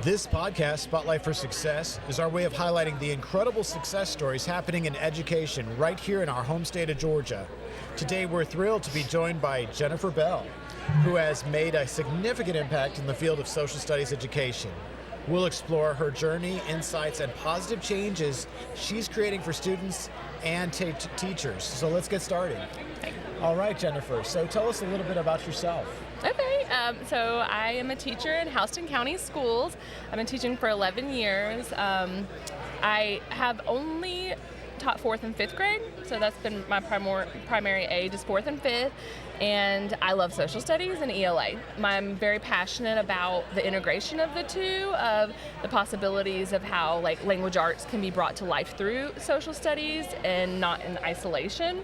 This podcast, Spotlight for Success, is our way of highlighting the incredible success stories happening in education right here in our home state of Georgia. Today, we're thrilled to be joined by Jennifer Bell, who has made a significant impact in the field of social studies education. We'll explore her journey, insights, and positive changes she's creating for students and teachers. So let's get started. All right, Jennifer, so tell us a little bit about yourself. Okay, so I am a teacher in Houston County Schools. I've been teaching for 11 years. I have only taught 4th and 5th grade, so that's been my primary age is 4th and 5th, and I love social studies and ELA. I'm very passionate about the integration of the two, of the possibilities of how language arts can be brought to life through social studies and not in isolation.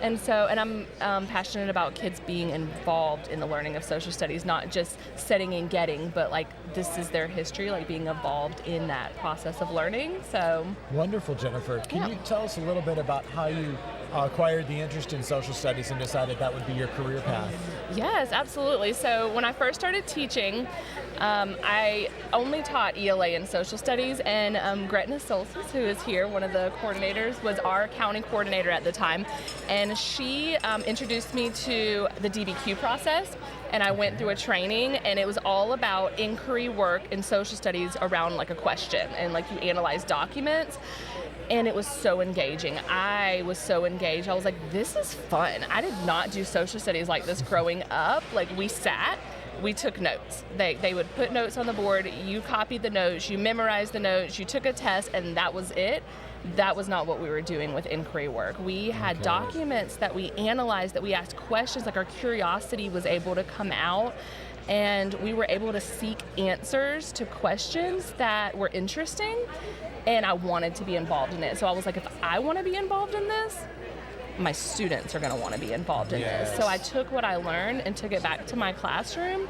And I'm passionate about kids being involved in the learning of social studies, not just setting and getting, but this is their history, being involved in that process of learning. So wonderful, Jennifer. Can you tell us a little bit about how you acquired the interest in social studies and decided that would be your career path? Yes, absolutely. So when I first started teaching, I only taught ELA and social studies, and Gretna Soltis, who is here, one of the coordinators, was our county coordinator at the time, and she introduced me to the DBQ process, and I went through a training, and it was all about inquiry work in social studies around a question, and you analyze documents. And it was so engaging. I was so engaged. I was like, this is fun. I did not do social studies like this growing up. We sat, we took notes. They would put notes on the board. You copied the notes, you memorized the notes, you took a test, and that was it. That was not what we were doing with inquiry work. We had documents that we analyzed, that we asked questions, our curiosity was able to come out. And we were able to seek answers to questions that were interesting, and I wanted to be involved in it. So I was like, if I want to be involved in this, my students are going to want to be involved in this. So I took what I learned and took it back to my classroom,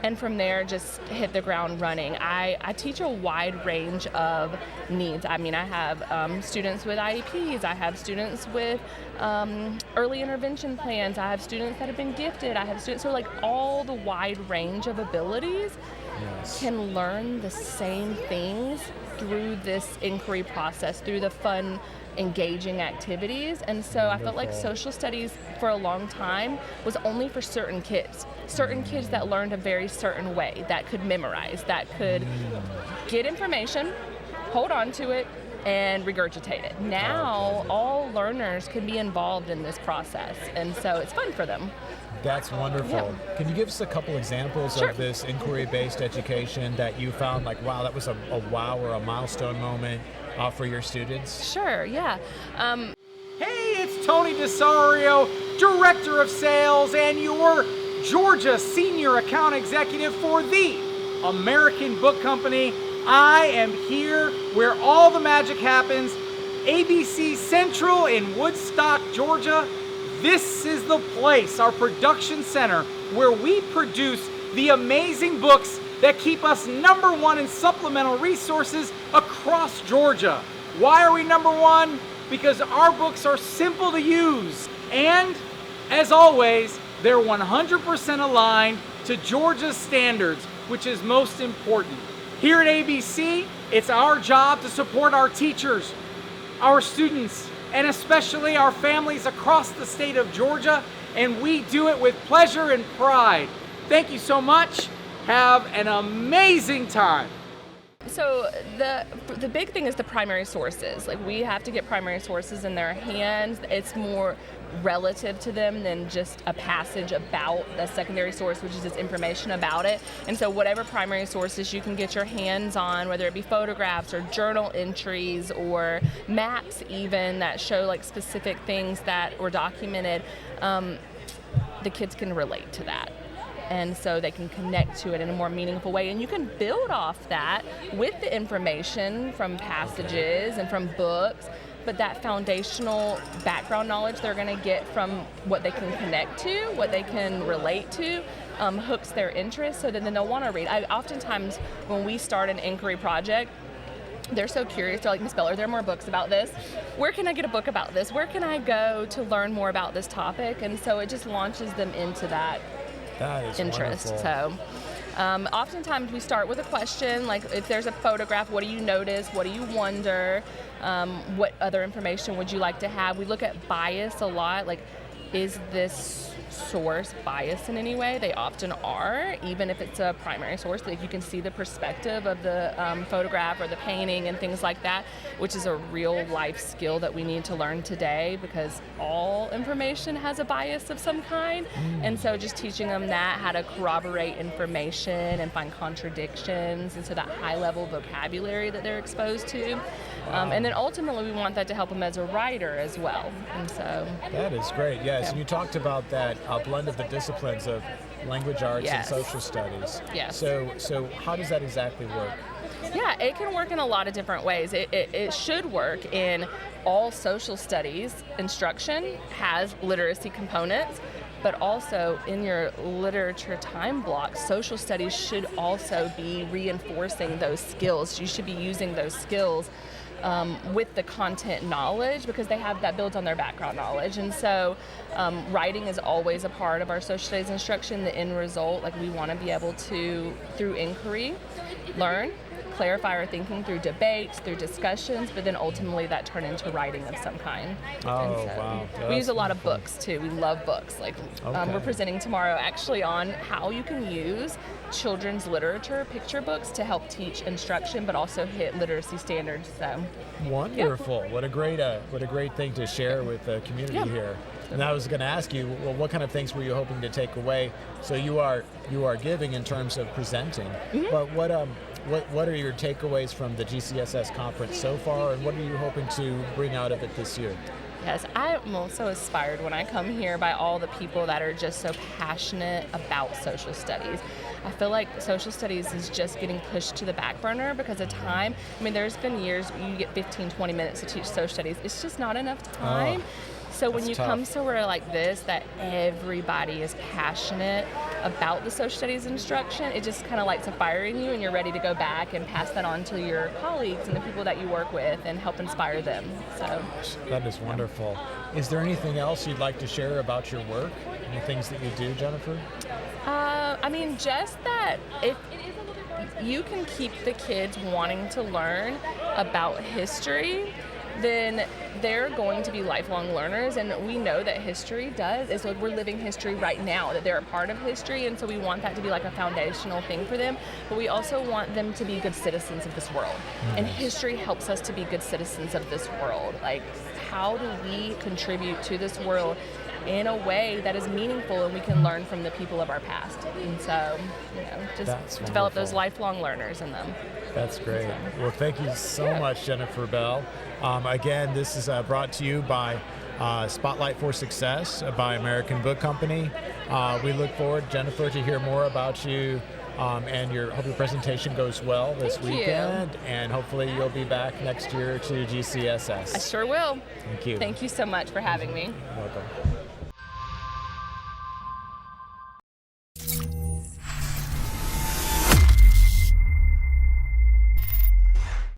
and from there just hit the ground running. I teach a wide range of needs. I mean, I have students with IEPs, I have students with early intervention plans, I have students that have been gifted, I have students who all the wide range of abilities can learn the same things through this inquiry process, through the fun, engaging activities. And so I felt like social studies for a long time was only for certain kids that learned a very certain way, that could memorize, that could get information, hold on to it, and regurgitate it. Now all learners can be involved in this process, and so it's fun for them. That's wonderful. Yeah. Can you give us a couple examples of this inquiry-based education that you found wow, that was a wow or a milestone moment for your students? Sure, yeah. Hey, it's Tony DeSario, Director of Sales and your Georgia Senior Account Executive for the American Book Company. I am here where all the magic happens, ABC Central in Woodstock, Georgia. This is the place, our production center, where we produce the amazing books that keep us #1 in supplemental resources across Georgia. Why are we #1? Because our books are simple to use, and as always, they're 100% aligned to Georgia's standards, which is most important. Here at ABC, it's our job to support our teachers, our students, and especially our families across the state of Georgia, and we do it with pleasure and pride. Thank you so much. Have an amazing time. So the big thing is the primary sources. We have to get primary sources in their hands. It's more relative to them than just a passage about the secondary source, which is just information about it. And so whatever primary sources you can get your hands on, whether it be photographs or journal entries or maps even that show specific things that were documented, the kids can relate to that. And so they can connect to it in a more meaningful way. And you can build off that with the information from passages and from books, but that foundational background knowledge they're going to get from what they can connect to, what they can relate to, hooks their interest, so that then they'll want to read. Oftentimes, when we start an inquiry project, they're so curious. They're like, Ms. Bell, are there more books about this? Where can I get a book about this? Where can I go to learn more about this topic? And so it just launches them into that That is interest. wonderful. So Oftentimes we start with a question, like if there's a photograph, what do you notice? What do you wonder? What other information would you like to have? We look at bias a lot, like is this source biased in any way? They often are, even if it's a primary source. Like you can see the perspective of the photograph or the painting and things like that, which is a real life skill that we need to learn today because all information has a bias of some kind. And so just teaching them that, how to corroborate information and find contradictions, and so that high level vocabulary that they're exposed to. And then ultimately we want that to help them as a writer as well. And so that is great. Yes, yeah. and you talked about that blend of the disciplines of language arts Yes. and social studies. Yes. So how does that exactly work? Yeah, it can work in a lot of different ways. It should work in all social studies. Instruction has literacy components, but also in your literature time block, social studies should also be reinforcing those skills. You should be using those skills with the content knowledge because they have that builds on their background knowledge. And so writing is always a part of our social studies instruction. The end result, like we want to be able to, through inquiry, learn, clarify our thinking through debates, through discussions, but then ultimately that turn into writing of some kind. Oh, wow. We use a lot of books too. We love books. Like we're presenting tomorrow actually on how you can use children's literature picture books to help teach instruction, but also hit literacy standards. So wonderful. Yeah. What a great thing to share with the community here. And I was going to ask you, well, what kind of things were you hoping to take away? So you are giving in terms of presenting, but what are your takeaways from the GCSS conference so far, and what are you hoping to bring out of it this year? Yes, I'm also inspired when I come here by all the people that are just so passionate about social studies. I feel like social studies is just getting pushed to the back burner because of time. I mean, there's been years where you get 15, 20 minutes to teach social studies. It's just not enough time. So when you come somewhere like this, that everybody is passionate about the social studies instruction, it just kind of lights a fire in you and you're ready to go back and pass that on to your colleagues and the people that you work with and help inspire them. So that is wonderful. Is there anything else you'd like to share about your work? Any things that you do, Jennifer? I mean, just that if you can keep the kids wanting to learn about history, then they're going to be lifelong learners, and we know that history is like we're living history right now, that they're a part of history, and so we want that to be like a foundational thing for them, but we also want them to be good citizens of this world. And history helps us to be good citizens of this world. Like, how do we contribute to this world in a way that is meaningful and we can learn from the people of our past? And so, just develop those lifelong learners in them. That's great. Well, thank you so much, Jennifer Bell. Again, this is brought to you by Spotlight for Success by American Book Company. We look forward, Jennifer, to hear more about you, and hope your presentation goes well this weekend, and hopefully you'll be back next year to GCSS. I sure will. Thank you. Thank you so much for having me. You're welcome.